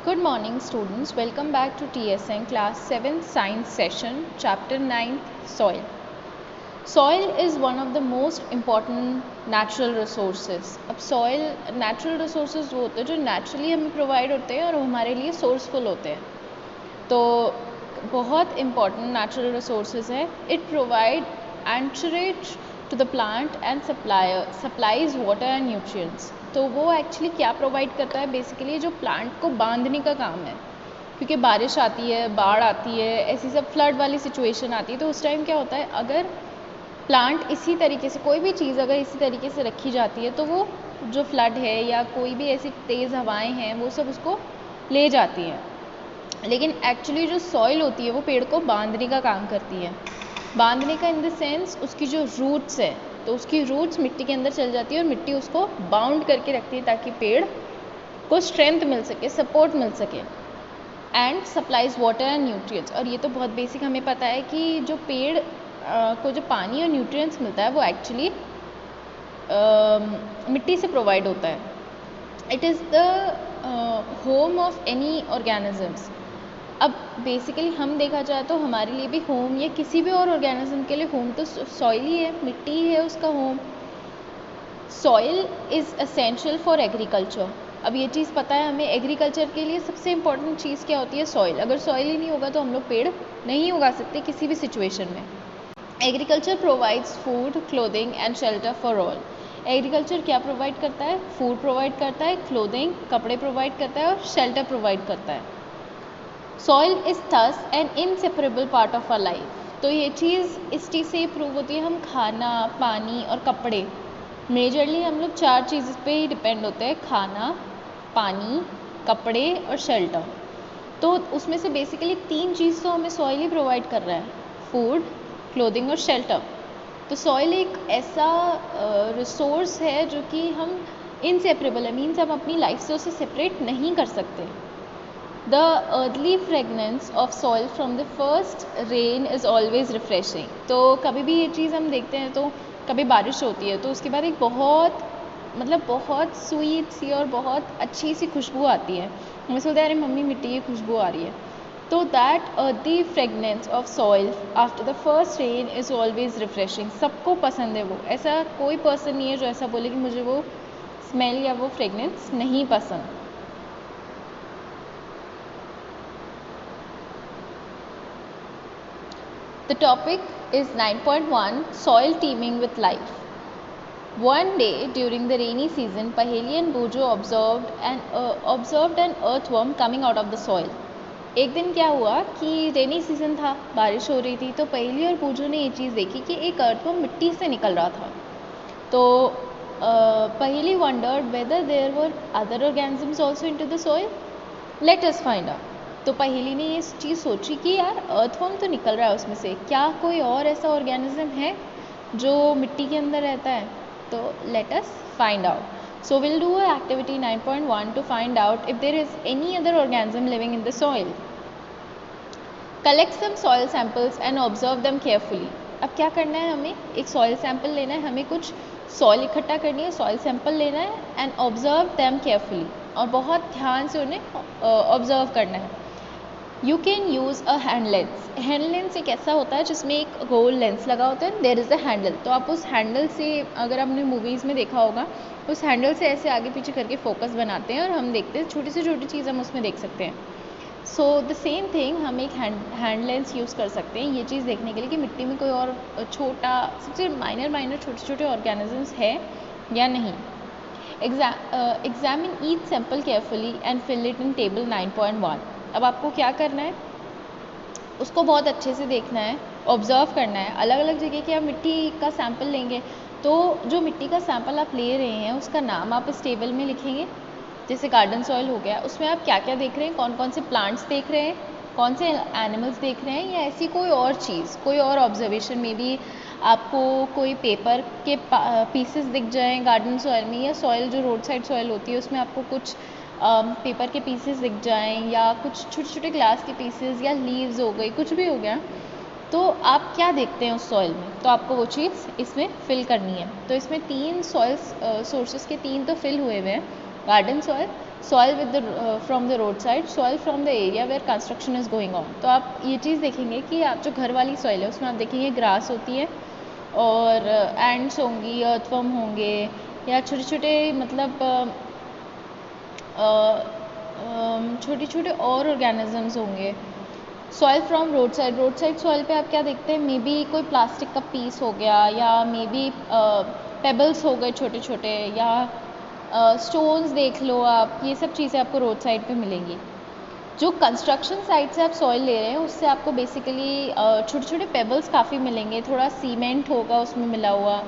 Good morning, students. Welcome back to TSN Class 7 Science Session, Chapter 9 Soil. Soil is one of the most important natural resources. अब soil natural resources वो होते हैं जो naturally हमें provide होते हैं और हमारे लिए sourceful होते हैं. तो बहुत important natural resources है. It provide anchorage to the plant and supplies water and nutrients. तो वो एक्चुअली क्या प्रोवाइड करता है, बेसिकली जो प्लांट को बांधने का काम है, क्योंकि बारिश आती है, बाढ़ आती है, ऐसी सब फ्लड वाली सिचुएशन आती है, तो उस टाइम क्या होता है, अगर प्लांट इसी तरीके से, कोई भी चीज़ अगर इसी तरीके से रखी जाती है तो वो जो फ्लड है या कोई भी ऐसी तेज़ हवाएं हैं वो सब उसको ले जाती हैं. लेकिन एक्चुअली जो सॉइल होती है वो पेड़ को बांधने का काम करती है. बांधने का इन द सेंस उसकी जो रूट्स है, तो उसकी रूट्स मिट्टी के अंदर चल जाती है और मिट्टी उसको बाउंड करके रखती है ताकि पेड़ को स्ट्रेंथ मिल सके, सपोर्ट मिल सके. And supplies water and nutrients. और ये तो बहुत बेसिक हमें पता है कि जो पेड़ को जो पानी और न्यूट्रिएंट्स मिलता है वो एक्चुअली मिट्टी से प्रोवाइड होता है. It is the home of any organisms. अब बेसिकली हम देखा जाए तो हमारे लिए भी होम, या किसी भी और ऑर्गेनिज्म के लिए होम तो सॉइल ही है, मिट्टी ही है उसका home. Soil is essential for agriculture. अब ये चीज़ पता है हमें, एग्रीकल्चर के लिए सबसे इम्पॉर्टेंट चीज़ क्या होती है, सॉइल. अगर सॉइल ही नहीं होगा तो हम लोग पेड़ नहीं उगा सकते किसी भी सिचुएशन में. Agriculture provides food, clothing and shelter for all. Agriculture क्या प्रोवाइड करता है, फूड प्रोवाइड करता है, क्लोथिंग कपड़े प्रोवाइड करता है और शेल्टर प्रोवाइड करता है. Soil is thus an inseparable part of our life. तो ये चीज़ इस चीज़ से प्रूव होती है, हम खाना, पानी और कपड़े, मेजरली हम लोग 4 चीज़ पे ही डिपेंड होते हैं, खाना, पानी, कपड़े और शेल्टर. तो उसमें से बेसिकली 3 चीज़ तो हमें सॉइल ही प्रोवाइड कर रहा है, फूड, क्लोथिंग और शेल्टर. तो सॉइल एक ऐसा रिसोर्स है जो कि हम इनसेपरेबल है, मीन्स हम अपनी लाइफ से उसे सेपरेट नहीं कर सकते. The earthly fragrance of soil from the first rain is always refreshing. तो कभी भी ये चीज़ हम देखते हैं, तो कभी बारिश होती है तो उसके बाद एक बहुत स्वीट सी और बहुत अच्छी सी खुशबू आती है. हमें सोचते हैं अरे मम्मी मिट्टी की खुशबू आ रही है. तो that earthy fragrance of soil after the first rain is always refreshing. सबको पसंद है वो, ऐसा कोई पर्सन नहीं है जो ऐसा बोले कि मुझे वो स्मेल या वो फ्रेगनेंस नहीं पसंद. The topic is 9.1 Soil Teeming with Life. One day during the rainy season, Paheli and Bujo observed an earthworm coming out of the soil. एक दिन क्या हुआ कि रेनी सीजन था, बारिश हो रही थी, तो पहेली और बूजो ने ये चीज़ देखी कि एक अर्थवर्म मिट्टी से निकल रहा था. तो पहेली wondered whether there were other organisms also into the soil. Let us find out. तो पहेली ने ये चीज़ सोची कि यार अर्थवर्म तो निकल रहा है उसमें से, क्या कोई और ऐसा ऑर्गेनिज्म है जो मिट्टी के अंदर रहता है. तो let us find out. So will do activity 9.1 to find out if there is any other organism living in the soil. Collect some soil samples and observe them carefully. अब क्या करना है, हमें एक सॉइल सैम्पल लेना है, हमें कुछ सॉइल इकट्ठा करनी है, सॉइल सैम्पल लेना है एंड ऑब्जर्व देम केयरफुली, और बहुत ध्यान से उन्हें ऑब्जर्व करना है. You can use a hand lens. Hand lens एक ऐसा होता है जिसमें एक गोल लेंस लगा होता है, देयर इज़ अ हैंडल. तो आप उस हैंडल से, अगर आपने मूवीज़ में देखा होगा, उस हैंडल से ऐसे आगे पीछे करके फोकस बनाते हैं और हम देखते हैं, छोटी से छोटी चीज़ हम उसमें देख सकते हैं. सो द सेम थिंग, हम एक हैंड लेंस यूज़ कर सकते हैं ये चीज़ देखने के लिए कि मिट्टी में कोई और छोटा, सबसे माइनर छोटे छोटे ऑर्गेनिजम्स है या नहीं. Examine each sample carefully and fill it in table 9.1. अब आपको क्या करना है, उसको बहुत अच्छे से देखना है, ऑब्जर्व करना है. अलग अलग जगह के आप मिट्टी का सैंपल लेंगे, तो जो मिट्टी का सैंपल आप ले रहे हैं उसका नाम आप इस टेबल में लिखेंगे. जैसे गार्डन सॉइल हो गया, उसमें आप क्या क्या देख रहे हैं, कौन कौन से प्लांट्स देख रहे हैं, कौन से एनिमल्स देख रहे हैं, या ऐसी कोई और चीज़, कोई और ऑब्जर्वेशन में भी आपको कोई पेपर के पीसेस दिख जाएँ गार्डन सॉइल में, या सॉइल जो रोड साइड सॉइल होती है उसमें आपको कुछ पेपर के पीसेस दिख जाएं, या कुछ छोटे छोटे ग्लास के पीसेस, या लीव्स हो गई, कुछ भी हो गया, तो आप क्या देखते हैं उस सॉइल में, तो आपको वो चीज़ इसमें फिल करनी है. तो इसमें 3 सॉइल सोर्सेज के 3 तो फिल हुए हुए हैं, garden soil, soil with the from the road side, soil from the area where construction is going on. तो आप ये चीज़ देखेंगे कि आप जो घर वाली सॉइल है उसमें आप देखेंगे ग्रास होती है और एंड्स होंगी, अर्थवर्म होंगे या छोटे छोटे मतलब छोटे छोटे और ऑर्गेनिजम्स होंगे। Soil from road side soil पे आप क्या देखते हैं, मे बी कोई प्लास्टिक का पीस हो गया या मे बी पेबल्स हो गए छोटे छोटे, या स्टोन्स देख लो आप, ये सब चीज़ें आपको रोड साइड पे मिलेंगी। जो कंस्ट्रक्शन साइट से आप सॉइल ले रहे हैं उससे आपको बेसिकली छोटे छोटे पेबल्स काफ़ी मिलेंगे, थोड़ा सीमेंट होगा उसमें मिला हुआ,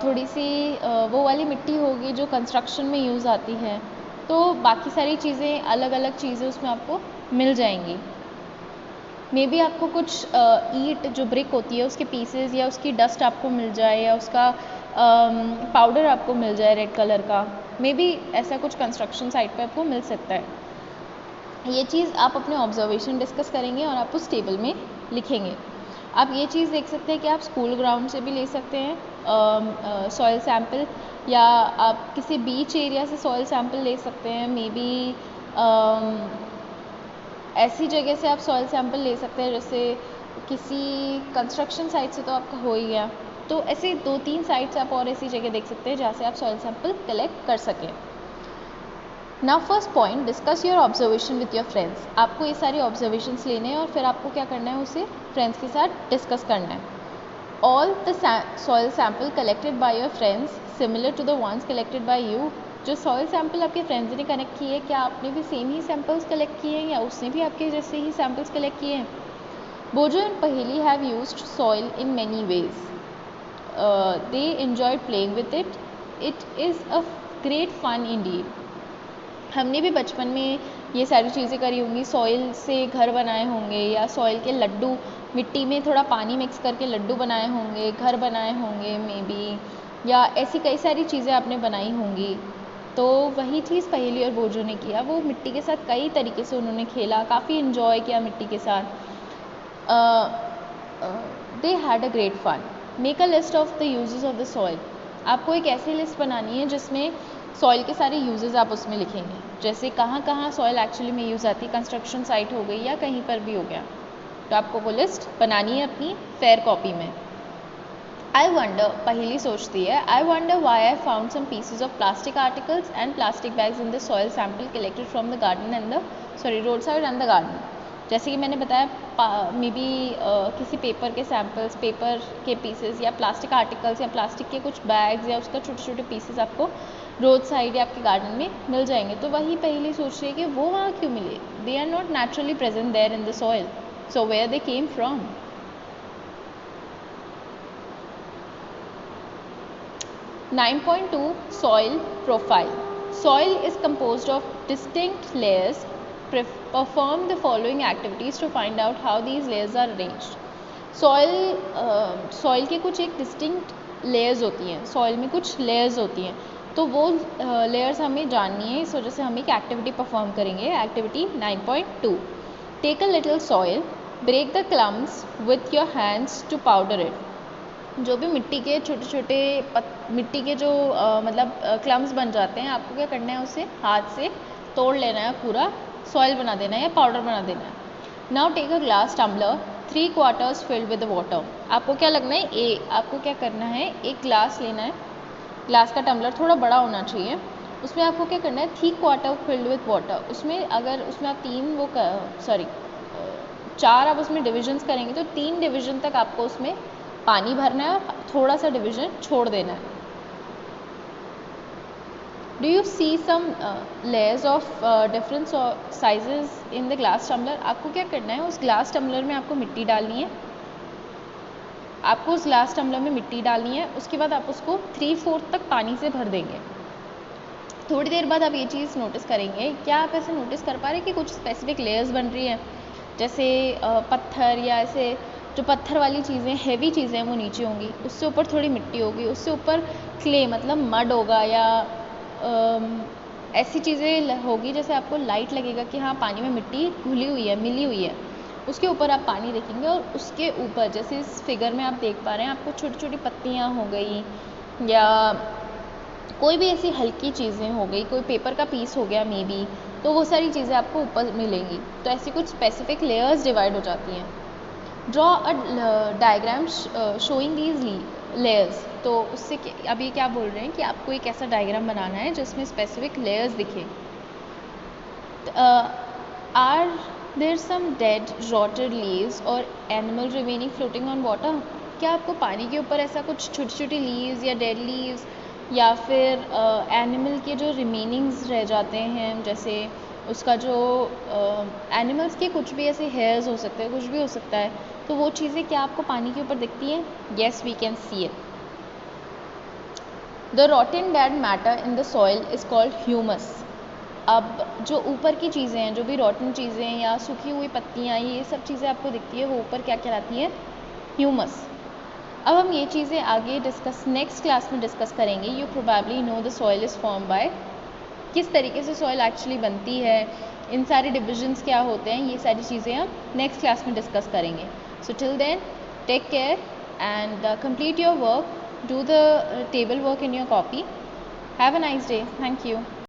थोड़ी सी वो वाली मिट्टी होगी जो कंस्ट्रक्शन में यूज़ आती है। तो बाकी सारी चीज़ें अलग अलग चीज़ें उसमें आपको मिल जाएंगी। मे बी आपको कुछ ईट जो ब्रिक होती है उसके पीसेस या उसकी डस्ट आपको मिल जाए, या उसका पाउडर आपको मिल जाए रेड कलर का। मे बी ऐसा कुछ कंस्ट्रक्शन साइट पे आपको मिल सकता है। ये चीज़ आप अपने ऑब्जर्वेशन डिस्कस करेंगे और आप उस टेबल में लिखेंगे। आप ये चीज़ देख सकते हैं कि आप स्कूल ग्राउंड से भी ले सकते हैं सॉइल सैंपल, या आप किसी बीच एरिया से सॉइल सैंपल ले सकते हैं। मे बी ऐसी जगह से आप सॉइल सैंपल ले सकते हैं जैसे किसी कंस्ट्रक्शन साइट से तो आपका हो ही गया, तो ऐसे 2-3 साइट्स आप और ऐसी जगह देख सकते हैं जहाँ से आप सॉइल सैंपल कलेक्ट कर सकें। Now first point, discuss your observation with your friends. आपको ये सारी ऑब्जर्वेशंस लेने हैं और फिर आपको क्या करना है, उसे फ्रेंड्स के साथ डिस्कस करना है। All the soil sample collected by your friends similar to the ones collected by you. जो सॉइल सैंपल आपके फ्रेंड्स ने कलेक्ट किए, क्या आपने भी सेम ही सैंपल्स कलेक्ट किए हैं या उसने भी आपके जैसे ही सैंपल्स कलेक्ट किए हैं? Bojo and Paheli have used soil in many ways. They enjoyed playing with it. It is a great fun indeed. हमने भी बचपन में ये सारी चीज़ें करी होंगी, सॉइल से घर बनाए होंगे या सॉइल के लड्डू, मिट्टी में थोड़ा पानी मिक्स करके लड्डू बनाए होंगे, घर बनाए होंगे मे बी, या ऐसी कई सारी चीज़ें आपने बनाई होंगी। तो वही चीज़ पहेली और बोजो ने किया, वो मिट्टी के साथ कई तरीके से उन्होंने खेला, काफ़ी इन्जॉय किया मिट्टी के साथ। They had a great fun. Make a list of the uses of the soil. आपको एक ऐसी लिस्ट बनानी है जिसमें सॉइल के सारे यूजेस आप उसमें लिखेंगे, जैसे कहाँ कहाँ सॉइल एक्चुअली में यूज़ आती है, कंस्ट्रक्शन साइट हो गई या कहीं पर भी हो गया, तो आपको वो लिस्ट बनानी है अपनी फेयर कॉपी में। आई वंडर, पहेली सोचती है, I wonder why I found some pieces of plastic articles and plastic bags in the soil sample collected from the garden and the road side and the garden. जैसे कि मैंने बताया, maybe किसी paper के samples, paper के pieces या plastic articles या plastic के कुछ बैग्स या उसका छोटे छोटे पीसेस आपको रोड साइड या आपके गार्डन में मिल जाएंगे। तो वही पहेली सोच रही है कि वो वहाँ क्यों मिले? They are not naturally present there in the soil, so where they came from? Nine point two, soil profile. Soil is composed of distinct layers. Perform the following activities to find out how these layers are arranged. Soil के कुछ एक distinct layers होती हैं, soil में कुछ layers होती हैं, तो वो लेयर्स हमें जाननी है। इस वजह से हम एक एक्टिविटी परफॉर्म करेंगे। Activity 9.2, take a little soil, break the clumps with your hands to powder it. जो भी मिट्टी के छोटे छोटे मिट्टी के जो मतलब क्लम्स बन जाते हैं, आपको क्या करना है, उसे हाथ से तोड़ लेना है, पूरा सॉइल बना देना है या पाउडर बना देना है। Now take a glass tumbler 3/4 filled with water. आपको क्या लगना है, आपको क्या करना है, एक ग्लास लेना है, ग्लास का टम्बलर थोड़ा बड़ा होना चाहिए, उसमें आपको क्या करना है, 3/4 फिल्ड विद वाटर। उसमें अगर उसमें आप 4 आप उसमें डिविजन्स करेंगे तो 3 डिविजन तक आपको उसमें पानी भरना है और थोड़ा सा डिवीजन छोड़ देना है। Do you see some layers of different sizes in the glass tumbler? आपको क्या करना है, उस ग्लास टम्बलर में आपको मिट्टी डालनी है, आपको उस ग्लास टम्बलर में मिट्टी डालनी है। उसके बाद आप उसको 3/4 तक पानी से भर देंगे। थोड़ी देर बाद आप ये चीज़ नोटिस करेंगे, क्या आप ऐसे नोटिस कर पा रहे हैं कि कुछ स्पेसिफिक लेयर्स बन रही हैं, जैसे पत्थर या ऐसे जो पत्थर वाली चीज़ें, हैवी चीज़ें वो नीचे होंगी, उससे ऊपर थोड़ी मिट्टी होगी, उससे ऊपर क्ले मतलब मड होगा, या ऐसी चीज़ें होगी जैसे आपको लाइट लगेगा कि हाँ पानी में मिट्टी घुली हुई है, मिली हुई है। उसके ऊपर आप पानी देखेंगे और उसके ऊपर जैसे इस फिगर में आप देख पा रहे हैं, आपको छोटी छोटी पत्तियाँ हो गई या कोई भी ऐसी हल्की चीज़ें हो गई, कोई पेपर का पीस हो गया मे बी, तो वो सारी चीज़ें आपको ऊपर मिलेंगी। तो ऐसी कुछ स्पेसिफिक लेयर्स डिवाइड हो जाती हैं। Draw a diagram showing these layers. तो उससे अब ये क्या बोल रहे हैं कि आपको एक ऐसा डायग्राम बनाना है जिसमें स्पेसिफिक लेयर्स दिखे। Are there some dead rotted leaves और animal remaining floating on water. क्या आपको पानी के ऊपर ऐसा कुछ छोटी छोटी लीव्स या डेड लीव्स या फिर एनिमल के जो रिमेनिंग्स रह जाते हैं, जैसे उसका जो एनिमल्स के कुछ भी ऐसे हेयर्स हो सकते हैं, कुछ भी हो सकता है, तो वो चीज़ें क्या आपको पानी के ऊपर दिखती हैं? Yes, we can see it. The rotten dead matter in the soil is called humus. अब जो ऊपर की चीज़ें हैं, जो भी रॉटन चीज़ें हैं या सूखी हुई पत्तियाँ, ये सब चीज़ें आपको दिखती है, वो ऊपर क्या कहलाती हैं? ह्यूमस। अब हम ये चीज़ें आगे नेक्स्ट क्लास में डिस्कस करेंगे। You probably know the soil is form by, किस तरीके से सॉइल एक्चुअली बनती है, इन सारे डिविजन्स क्या होते हैं, ये सारी चीज़ें हम नेक्स्ट क्लास में डिस्कस करेंगे। So till then, take care and complete your work. Do the table work in your copy. Have a nice day. Thank you.